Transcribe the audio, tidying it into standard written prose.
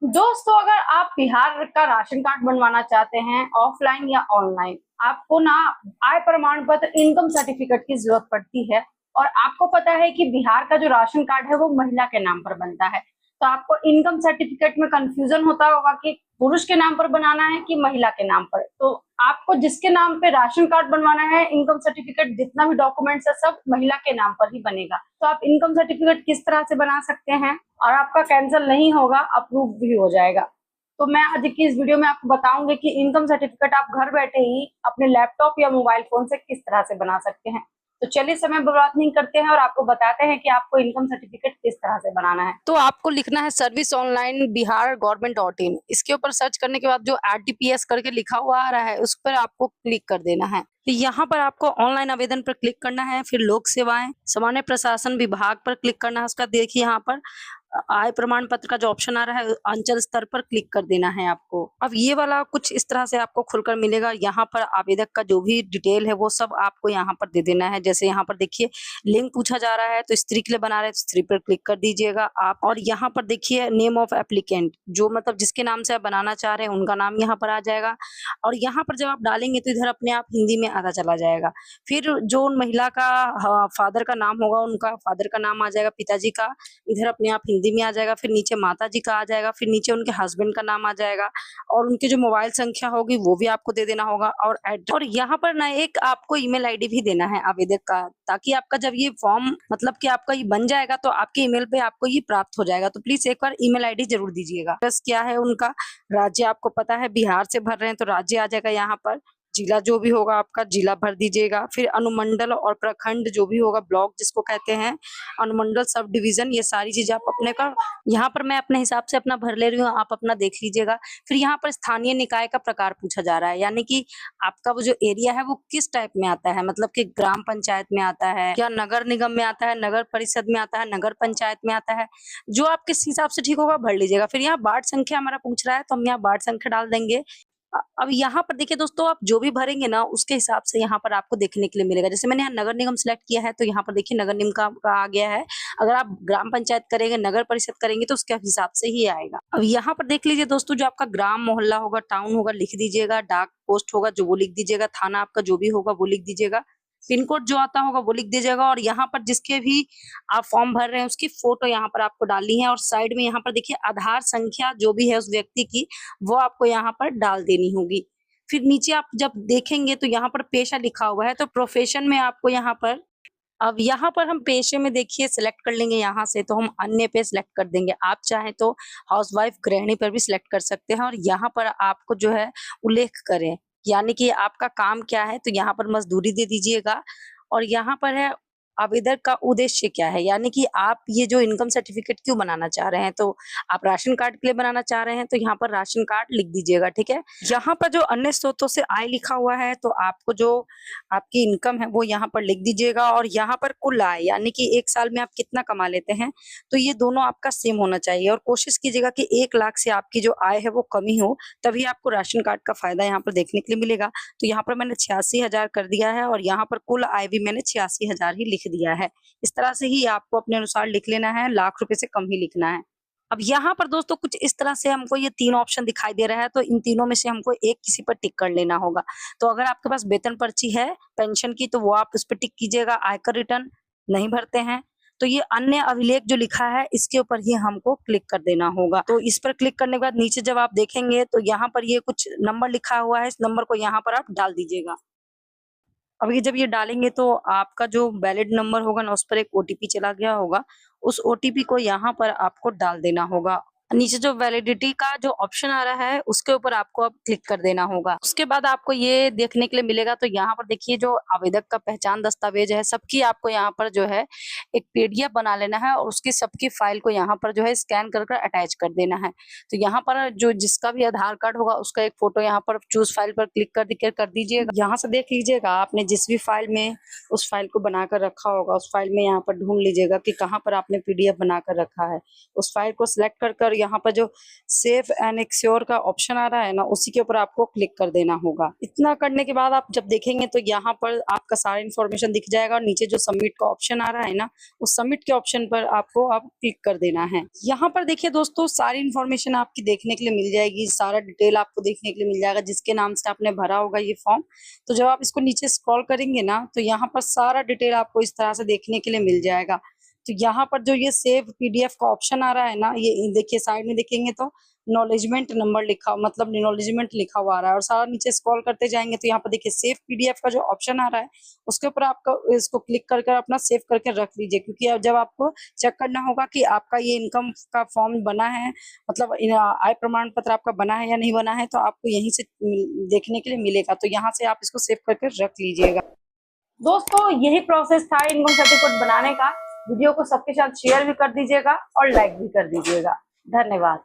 दोस्तों, अगर आप बिहार का राशन कार्ड बनवाना चाहते हैं ऑफलाइन या ऑनलाइन, आपको ना आय प्रमाण पत्र, इनकम सर्टिफिकेट की जरूरत पड़ती है। और आपको पता है कि बिहार का जो राशन कार्ड है वो महिला के नाम पर बनता है। तो आपको इनकम सर्टिफिकेट में कंफ्यूजन होता होगा कि पुरुष के नाम पर बनाना है कि महिला के नाम पर। तो आपको जिसके नाम पे राशन कार्ड बनवाना है, इनकम सर्टिफिकेट जितना भी डॉक्यूमेंट्स है सब महिला के नाम पर ही बनेगा। तो आप इनकम सर्टिफिकेट किस तरह से बना सकते हैं और आपका कैंसिल नहीं होगा, अप्रूव भी हो जाएगा। तो मैं आज की इस वीडियो में आपको बताऊंगी कि इनकम सर्टिफिकेट आप घर बैठे ही अपने लैपटॉप या मोबाइल फोन से किस तरह से बना सकते हैं। तो चलिए समय बर्बाद नहीं करते हैं और आपको बताते हैं कि आपको इनकम सर्टिफिकेट किस तरह से बनाना है। तो आपको लिखना है सर्विस ऑनलाइन बिहार गवर्नमेंट.in। इसके ऊपर सर्च करने के बाद जो RTPS करके लिखा हुआ आ रहा है उस पर आपको क्लिक कर देना है। यहाँ पर आपको ऑनलाइन आवेदन पर क्लिक करना है, फिर लोक सेवाएं सामान्य प्रशासन विभाग पर क्लिक करना है। उसका देखिए यहाँ पर आय प्रमाण पत्र का जो ऑप्शन आ रहा है अंचल स्तर पर क्लिक कर देना है आपको। अब ये वाला कुछ इस तरह से आपको खुलकर मिलेगा। यहाँ पर आवेदक का जो भी डिटेल है वो सब आपको यहाँ पर दे देना है। जैसे यहाँ पर देखिए लिंग पूछा जा रहा है तो स्त्री के लिए बना रहे हैं तो स्त्री पर क्लिक कर दीजिएगा आप। और यहाँ पर देखिए नेम ऑफ एप्लीकेंट, जो मतलब जिसके नाम से आप बनाना चाह रहे हैं उनका नाम यहाँ पर आ जाएगा। और यहाँ पर जब आप डालेंगे तो इधर अपने आप हिंदी में आता चला जाएगा। फिर जो उन महिला का फादर का नाम होगा उनका फादर का नाम आ जाएगा, पिताजी का इधर अपने आप हिंदी में आ जाएगा। फिर नीचे माता जी का आ जाएगा, फिर नीचे उनके हस्बैंड का नाम आ जाएगा और उनकी जो मोबाइल संख्या होगी वो भी आपको दे देना होगा और एड्रेस। और यहाँ पर ना एक आपको ईमेल आईडी भी देना है आवेदक का, ताकि आपका जब ये फॉर्म मतलब कि आपका ये बन जाएगा तो आपके ईमेल पे आपको ये प्राप्त हो जाएगा। तो प्लीज एक बार ईमेल आईडी जरूर दीजिएगा। एड्रेस क्या है उनका, राज्य आपको पता है बिहार से भर रहे हैं तो राज्य आ जाएगा यहाँ पर। जिला जो भी होगा आपका जिला भर दीजिएगा। फिर अनुमंडल और प्रखंड जो भी होगा, ब्लॉक जिसको कहते हैं, अनुमंडल सब डिवीजन, ये सारी चीजें आप अपने का यहाँ पर मैं अपने हिसाब से अपना भर ले रही हूँ, आप अपना देख लीजिएगा। फिर यहाँ पर स्थानीय निकाय का प्रकार पूछा जा रहा है, यानी कि आपका वो जो एरिया है वो किस टाइप में आता है, मतलब कि ग्राम पंचायत में आता है या नगर निगम में आता है, नगर परिषद में आता है, नगर पंचायत में आता है। जो आप किस हिसाब से ठीक होगा भर लीजिएगा। फिर यहाँ वार्ड संख्या हमारा पूछ रहा है तो हम यहाँ वार्ड संख्या डाल देंगे। अब यहाँ पर देखिए दोस्तों, आप जो भी भरेंगे ना उसके हिसाब से यहाँ पर आपको देखने के लिए मिलेगा। जैसे मैंने यहाँ नगर निगम सिलेक्ट किया है तो यहाँ पर देखिए नगर निगम का आ गया है। अगर आप ग्राम पंचायत करेंगे, नगर परिषद करेंगे तो उसके हिसाब से ही आएगा। अब यहाँ पर देख लीजिए दोस्तों, जो आपका ग्राम मोहल्ला होगा, टाउन होगा, लिख दीजिएगा। डाक पोस्ट होगा जो वो लिख दीजिएगा। थाना आपका जो भी होगा वो लिख दीजिएगा। पिन कोड जो आता होगा वो लिख दीजिएगा। और यहाँ पर जिसके भी आप फॉर्म भर रहे हैं उसकी फोटो यहाँ पर आपको डालनी है। और साइड में यहाँ पर देखिए आधार संख्या जो भी है उस व्यक्ति की, वो आपको यहाँ पर डाल देनी होगी। फिर नीचे आप जब देखेंगे तो यहाँ पर पेशा लिखा हुआ है, तो प्रोफेशन में आपको यहाँ पर, अब यहाँ पर हम पेशे में देखिए सिलेक्ट कर लेंगे। यहाँ से तो हम अन्य पे सिलेक्ट कर देंगे। आप चाहें तो हाउसवाइफ गृहिणी पर भी सिलेक्ट कर सकते हैं। और यहाँ पर आपको जो है उल्लेख करें, यानी कि आपका काम क्या है, तो यहाँ पर मजदूरी दे दीजिएगा। और यहाँ पर है आवेदक का उद्देश्य क्या है, यानी कि आप ये जो इनकम सर्टिफिकेट क्यों बनाना चाह रहे हैं। तो आप राशन कार्ड के लिए बनाना चाह रहे हैं तो यहाँ पर राशन कार्ड लिख दीजिएगा, ठीक है। यहाँ पर जो अन्य स्रोतों से आय लिखा हुआ है तो आपको जो आपकी इनकम है वो यहाँ पर लिख दीजिएगा। और यहाँ पर कुल आय, यानी कि एक साल में आप कितना कमा लेते हैं, तो ये दोनों आपका सेम होना चाहिए। और कोशिश कीजिएगा कि 1 लाख से आपकी जो आय है वो कमी हो, तभी आपको राशन कार्ड का फायदा यहाँ पर देखने के लिए मिलेगा। तो यहाँ पर मैंने 86,000 कर दिया है और यहाँ पर कुल आय भी मैंने 86,000 ही लिख दिया है। इस तरह से ही आपको अपने अनुसार लिख लेना है, लाख रुपए से कम ही लिखना है। अब यहाँ पर दोस्तों कुछ इस तरह से हमको ये 3 ऑप्शन दिखाई दे रहा है, तो इन तीनों में से हमको एक किसी पर टिक कर लेना होगा। तो अगर आपके पास वेतन पर्ची है पेंशन की तो वो आप उस पर टिक कीजिएगा। आयकर रिटर्न नहीं भरते हैं तो ये अन्य अभिलेख जो लिखा है इसके ऊपर ही हमको क्लिक कर देना होगा। तो इस पर क्लिक करने के बाद नीचे जब आप देखेंगे तो यहाँ पर ये कुछ नंबर लिखा हुआ है, इस नंबर को यहाँ पर आप डाल दीजिएगा। अब ये जब ये डालेंगे तो आपका जो वैलिड नंबर होगा ना उस पर एक ओटीपी चला गया होगा, उस ओटीपी को यहाँ पर आपको डाल देना होगा। नीचे जो वैलिडिटी का जो ऑप्शन आ रहा है उसके ऊपर आपको अब क्लिक कर देना होगा। उसके बाद आपको ये देखने के लिए मिलेगा, तो यहाँ पर देखिए जो आवेदक का पहचान दस्तावेज है सबकी आपको यहाँ पर जो है एक पीडीएफ बना लेना है और उसकी सबकी फाइल को यहाँ पर जो है स्कैन कर अटैच कर देना है। तो यहाँ पर जो जिसका भी आधार कार्ड होगा उसका एक फोटो यहाँ पर चूज फाइल पर क्लिक कर दीजिएगा। यहाँ से देख लीजिएगा आपने जिस भी फाइल में उस फाइल को बनाकर रखा होगा उस फाइल में यहाँ पर ढूंढ लीजिएगा कि कहाँ पर आपने पीडीएफ बनाकर रखा है। उस फाइल को सिलेक्ट कर यहाँ पर जो सेफ एंड एक्श्योर का ऑप्शन आ रहा है ना, उसी के ऊपर आपको क्लिक कर देना होगा। इतना करने के बाद आप जब देखेंगे तो यहाँ पर आपका सारा इन्फॉर्मेशन दिख जाएगा और नीचे जो सबमिट का ऑप्शन आ रहा है ना, उस सबमिट के ऑप्शन पर आपको अब क्लिक कर देना है। यहाँ पर देखिए दोस्तों, सारी इन्फॉर्मेशन आपकी देखने के लिए मिल जाएगी, सारा डिटेल आपको देखने के लिए मिल जाएगा जिसके नाम से आपने भरा होगा ये फॉर्म। तो जब आप इसको नीचे स्क्रॉल करेंगे ना, तो यहाँ पर सारा डिटेल आपको इस तरह से देखने के लिए मिल जाएगा। तो यहाँ पर जो ये सेव पीडीएफ का ऑप्शन आ रहा है ना, ये देखिए साइड में देखेंगे तो नॉलेजमेंट नंबर लिखा, मतलब नॉलेजमेंट लिखा हुआ आ रहा है। और सारा नीचे स्क्रॉल करते जाएंगे तो यहाँ पर देखिए सेव पीडीएफ का जो ऑप्शन आ रहा है, उसके ऊपर आपको इसको क्लिक कर अपना सेव करके रख लीजिए, क्योंकि अब जब आपको चेक करना होगा कि आपका ये इनकम का फॉर्म बना है, मतलब आय प्रमाण पत्र आपका बना है या नहीं बना है, तो आपको यहीं से देखने के लिए मिलेगा। तो यहाँ से आप इसको सेव करके रख लीजिएगा। दोस्तों यही प्रोसेस था इनकम सर्टिफिकेट बनाने का। वीडियो को सबके साथ शेयर भी कर दीजिएगा और लाइक भी कर दीजिएगा। धन्यवाद।